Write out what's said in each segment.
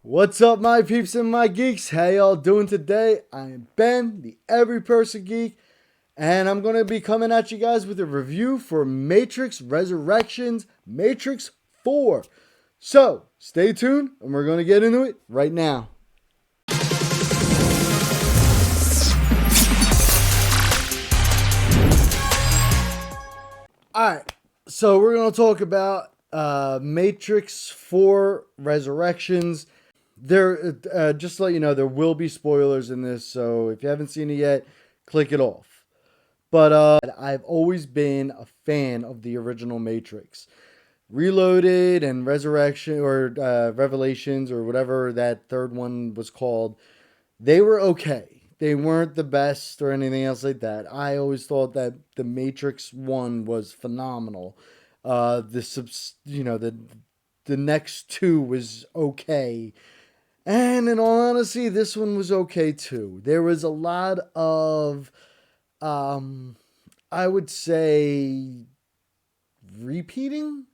What's up, my peeps and my geeks? How y'all doing today? I am Ben, the Every Person Geek, and I'm going to be coming at you guys with a review for Matrix Resurrections Matrix 4. So, stay tuned, and we're going to get into it right now. Alright, so we're going to talk about Matrix 4 Resurrections. Just to let you know, there will be spoilers in this, so if you haven't seen it yet, click it off. But I've always been a fan of the original Matrix. Reloaded and Resurrection or Revelations or whatever that third one was called, they were okay. They weren't the best or anything else like that. I always thought that the Matrix one was phenomenal. The next two was okay, and in all honesty, this one was okay too. There was a lot of, um, I would say, repeating,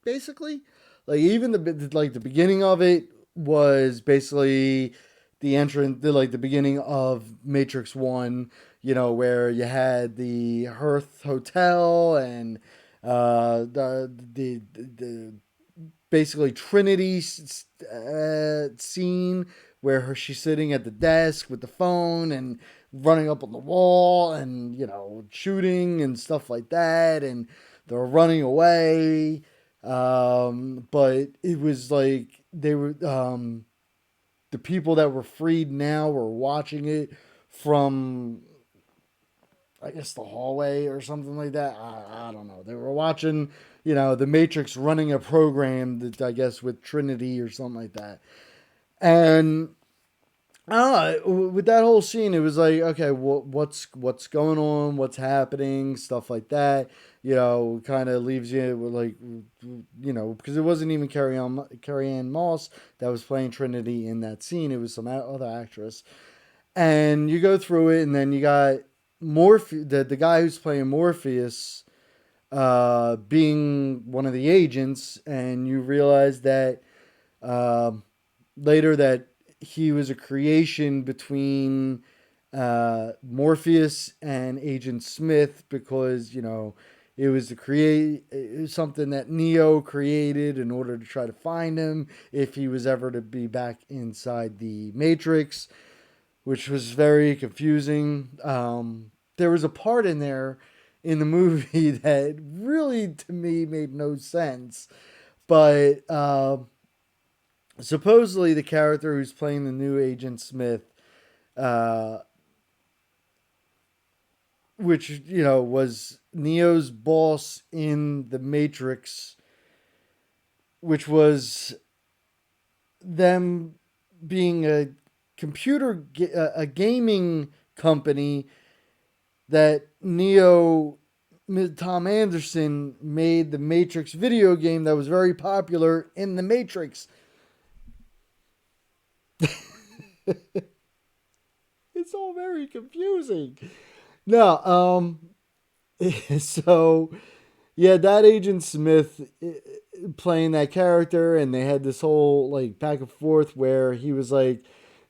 basically. The beginning of it was basically the beginning of Matrix One. Where you had the Hearth Hotel and the basically Trinity scene where she's sitting at the desk with the phone and running up on the wall and shooting and stuff like that, and they're running away. But it was like they were the people that were freed now were watching it from, I guess, the hallway or something like that. I don't know. They were watching, the Matrix running a program that, I guess, with Trinity or something like that. And I don't know, with that whole scene, it was like, okay, what's going on? What's happening? Stuff like that. Kind of leaves you with like, because it wasn't even Carrie Ann Moss that was playing Trinity in that scene. It was some other actress. And you go through it, and then you got the guy who's playing Morpheus being one of the agents, and you realize that uh, later that he was a creation between Morpheus and Agent Smith, because it was something that Neo created in order to try to find him if he was ever to be back inside the Matrix, which was very confusing. There was a part in there in the movie that really, to me, made no sense. But supposedly, the character who's playing the new Agent Smith, uh, which was Neo's boss in the Matrix, which was them being a gaming company that Tom Anderson made the Matrix video game that was very popular in the Matrix. It's all very confusing. No, so yeah, that Agent Smith playing that character, and they had this whole like back and forth where he was like,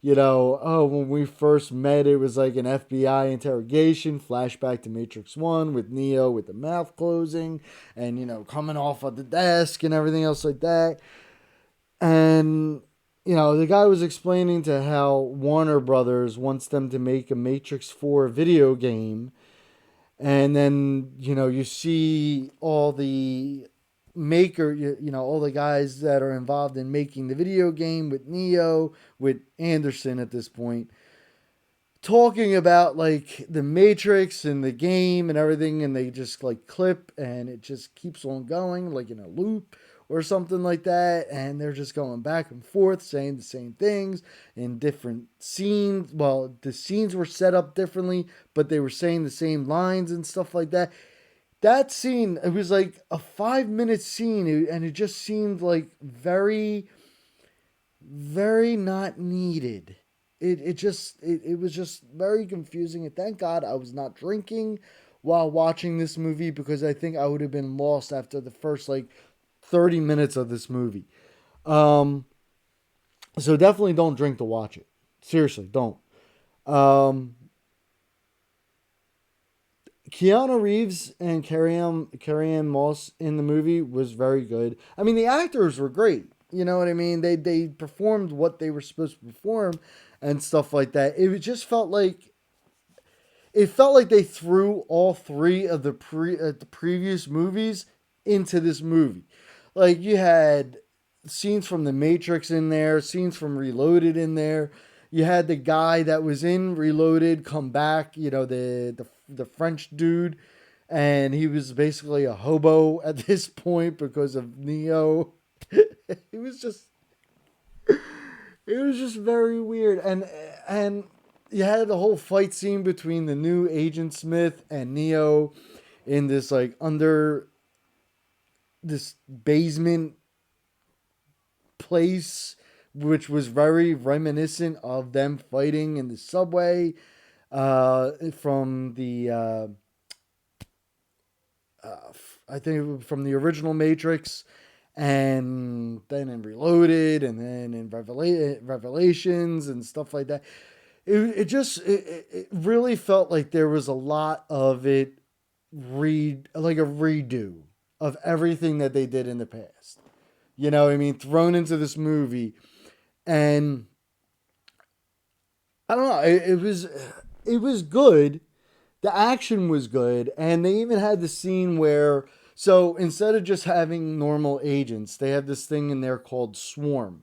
oh, when we first met, it was like an FBI interrogation. Flashback to Matrix 1 with Neo with the mouth closing and, coming off of the desk and everything else like that. And, the guy was explaining to how Warner Brothers wants them to make a Matrix 4 video game. And then, you see all the all the guys that are involved in making the video game with Neo, with Anderson at this point, talking about like the Matrix and the game and everything, and they just like clip and it just keeps on going like in a loop or something like that, and they're just going back and forth saying the same things in different scenes. Well, the scenes were set up differently, but they were saying the same lines and stuff like that. That scene, it was like a 5 minute scene, and it just seemed like very, very not needed. It was just very confusing, and thank God I was not drinking while watching this movie, because I think I would have been lost after the first like 30 minutes of this movie. Um, So definitely don't drink to watch it. Seriously, don't. Um, Keanu Reeves and Carrie Ann Moss in the movie was very good. I mean, the actors were great. You know what I mean? They performed what they were supposed to perform and stuff like that. Just felt like they threw all three of the previous movies into this movie. Like you had scenes from The Matrix in there, scenes from Reloaded in there. You had the guy that was in Reloaded come back. You know the French dude, and he was basically a hobo at this point because of Neo. it was just it was just very weird, and you had the whole fight scene between the new Agent Smith and Neo in this like under this basement place, which was very reminiscent of them fighting in the subway from the I think from the original Matrix, and then in Reloaded, and then in Revelations and stuff like that. It really felt like there was a lot of it like a redo of everything that they did in the past. You know what I mean? Thrown into this movie, and I don't know. It was good. The action was good, and they even had the scene where so instead of just having normal agents, they have this thing in there called Swarm.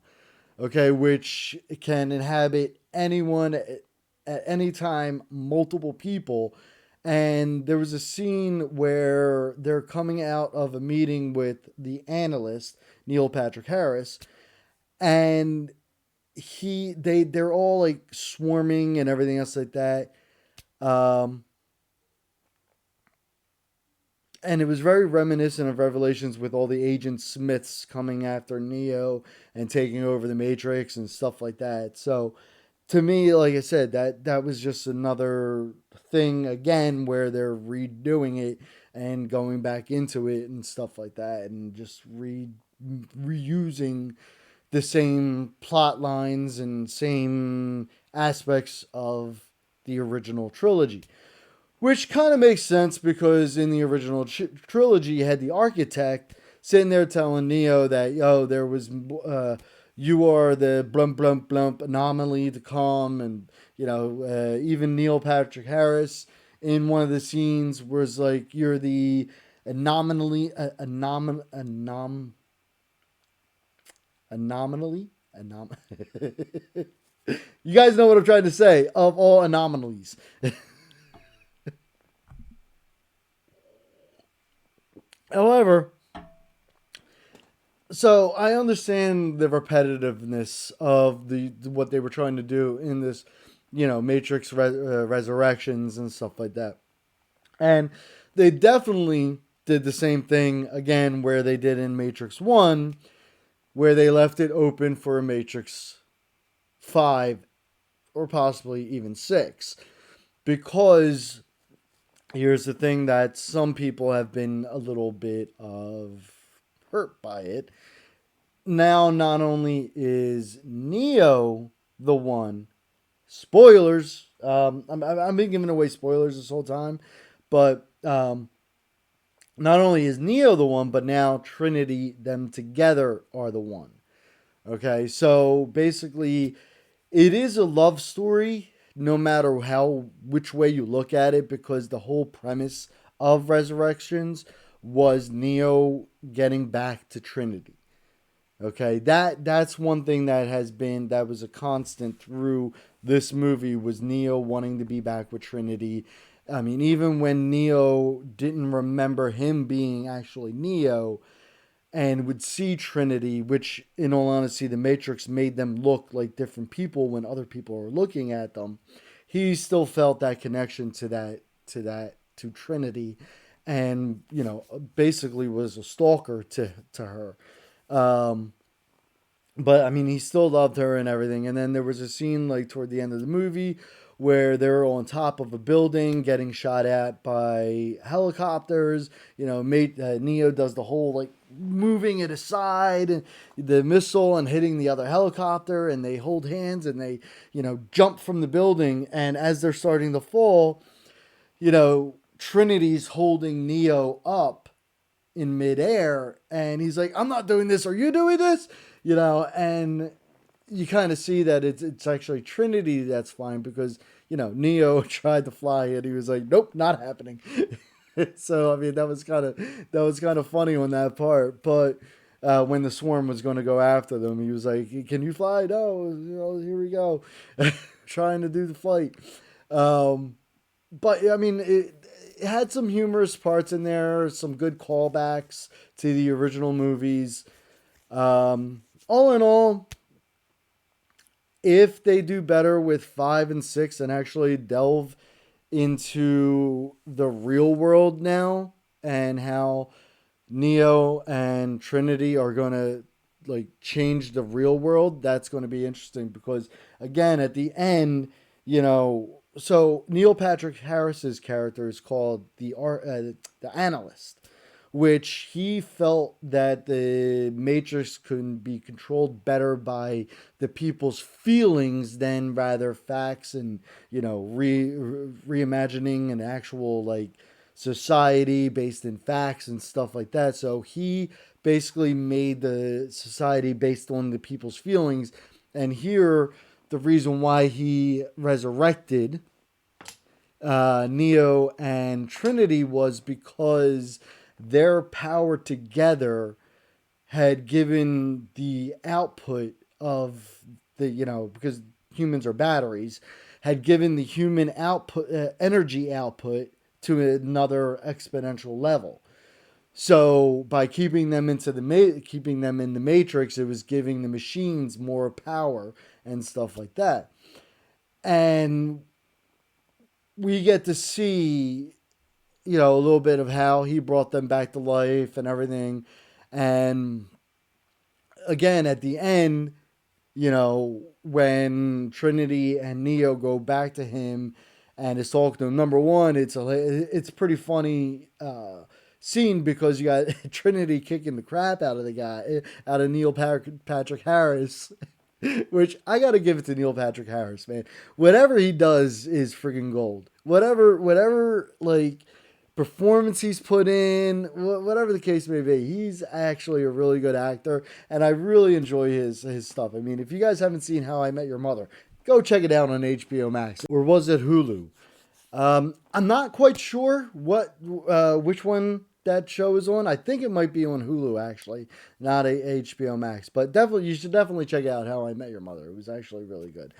Okay, which can inhabit anyone at any time, multiple people. And there was a scene where they're coming out of a meeting with the analyst, Neil Patrick Harris, and they're all like swarming and everything else like that. Um, and it was very reminiscent of Revelations with all the Agent Smiths coming after Neo and taking over the Matrix and stuff like that. So to me, like I said, that was just another thing again where they're redoing it and going back into it and stuff like that, and just reusing the same plot lines and same aspects of the original trilogy. Which kind of makes sense because in the original trilogy, you had the architect sitting there telling Neo that, yo, you are the blump, blump, blump anomaly to come. And, even Neil Patrick Harris in one of the scenes was like, you're the anomaly, anomaly, you guys know what I'm trying to say, of all anomalies. However, so I understand the repetitiveness of the what they were trying to do in this, Matrix Resurrections and stuff like that, and they definitely did the same thing again where they did in Matrix One, where they left it open for a Matrix 5 or possibly even 6, because here's the thing that some people have been a little bit of hurt by it. Now, not only is Neo the one, spoilers, I've been giving away spoilers this whole time, but not only is Neo the one, but now Trinity, them together, are the one. Okay, so basically, it is a love story, no matter which way you look at it, because the whole premise of Resurrections was Neo getting back to Trinity. Okay, that's one thing that was a constant through this movie was Neo wanting to be back with Trinity. I mean, even when Neo didn't remember him being actually Neo and would see Trinity, which in all honesty, the Matrix made them look like different people when other people are looking at them. He still felt that connection to Trinity, and basically was a stalker to her. Um, but I mean, he still loved her and everything. And then there was a scene like toward the end of the movie where they're on top of a building getting shot at by helicopters. Neo does the whole like moving it aside and the missile and hitting the other helicopter, and they hold hands and they jump from the building. And as they're starting to fall, Trinity's holding Neo up in midair, and he's like, "I'm not doing this. Are you doing this?" And you kind of see that it's actually Trinity that's flying, because Neo tried to fly and he was like, "Nope, not happening." So I mean, that was kind of funny on that part. But when the swarm was going to go after them, he was like, "Can you fly?" No, here we go, trying to do the fight. But I mean, it had some humorous parts in there, some good callbacks to the original movies. All in all, if they do better with 5 and 6 and actually delve into the real world now, and how Neo and Trinity are going to like change the real world, that's going to be interesting, because again, at the end, so Neil Patrick Harris's character is called the analyst, which he felt that the Matrix could be controlled better by the people's feelings than rather facts, and reimagining an actual like society based in facts and stuff like that. So he basically made the society based on the people's feelings. And here, the reason why he resurrected Neo and Trinity was because their power together had given the output of because humans are batteries, had given the human output, energy output, to another exponential level. So by keeping them keeping them in the Matrix, it was giving the machines more power and stuff like that. And we get to see, a little bit of how he brought them back to life and everything. And again, at the end, when Trinity and Neo go back to him and is talking to him, number one, it's pretty funny scene, because you got Trinity kicking the crap out of the guy, out of Neil Patrick Harris. Which I gotta give it to Neil Patrick Harris, man. Whatever he does is freaking gold. Whatever, like performance he's put in, whatever the case may be, he's actually a really good actor, and I really enjoy his stuff. I mean, if you guys haven't seen How I Met Your Mother, go check it out on HBO Max, or was it Hulu? I'm not quite sure which one that show is on. I think it might be on Hulu, actually, not HBO Max. But definitely, you should definitely check out How I Met Your Mother. It was actually really good.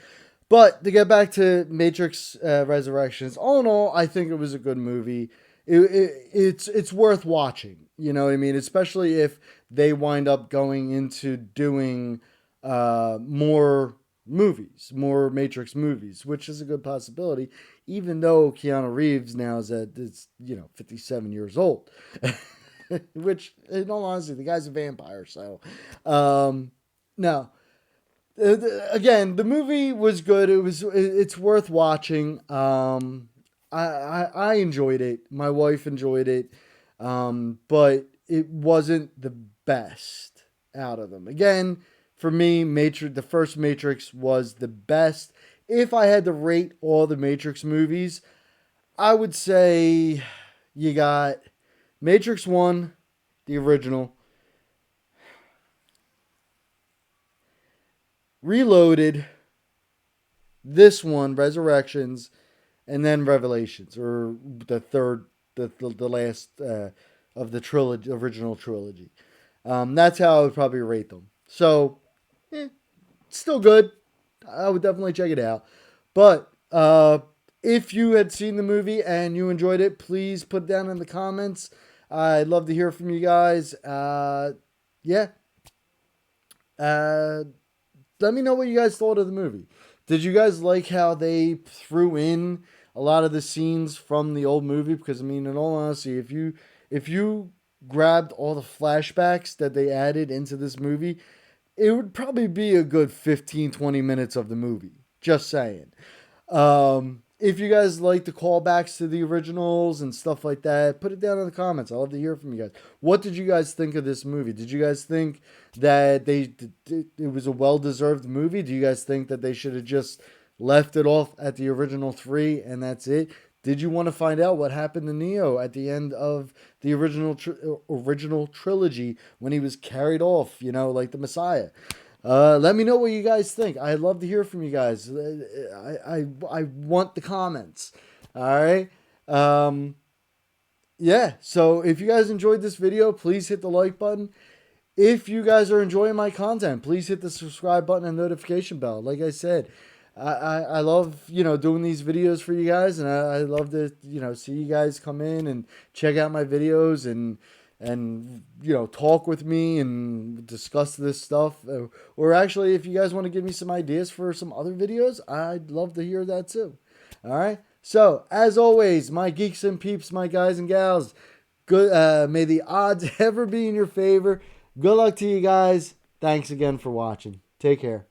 But to get back to Matrix Resurrections, all in all, I think it was a good movie. It's worth watching. You know what I mean? Especially if they wind up going into doing more movies, more Matrix movies, which is a good possibility, even though Keanu Reeves now is 57 years old. Which, in all honesty, the guy's a vampire. So, no. Again, the movie was good. It's worth watching. I enjoyed it. My wife enjoyed it. But it wasn't the best out of them. Again, for me, the first Matrix was the best. If I had to rate all the Matrix movies, I would say you got Matrix 1, the original, Reloaded, this one, Resurrections, and then Revelations, or the third, the last of the trilogy, original trilogy. That's how I would probably rate them. So, still good. I would definitely check it out. But if you had seen the movie and you enjoyed it, please put it down in the comments. I'd love to hear from you guys. Yeah. Let me know what you guys thought of the movie. Did you guys like how they threw in a lot of the scenes from the old movie? Because, I mean, in all honesty, if you grabbed all the flashbacks that they added into this movie, it would probably be a good 15-20 minutes of the movie. Just saying. If you guys like the callbacks to the originals and stuff like that, put it down in the comments. I love to hear from you guys. What did you guys think of this movie? Did you guys think that it was a well-deserved movie? Do you guys think that they should have just left it off at the original three and that's it? Did you want to find out what happened to Neo at the end of the original trilogy when he was carried off, like the Messiah? Let me know what you guys think. I'd love to hear from you guys. I want the comments. All right. Um, yeah. So if you guys enjoyed this video, please hit the like button. If you guys are enjoying my content, please hit the subscribe button and notification bell. Like I said, I love, doing these videos for you guys, and I love to, see you guys come in and check out my videos and talk with me and discuss this stuff. Or actually, if you guys want to give me some ideas for some other videos, I'd love to hear that too. All right. So as always, my geeks and peeps, my guys and gals, good. May the odds ever be in your favor. Good luck to you guys. Thanks again for watching. Take care.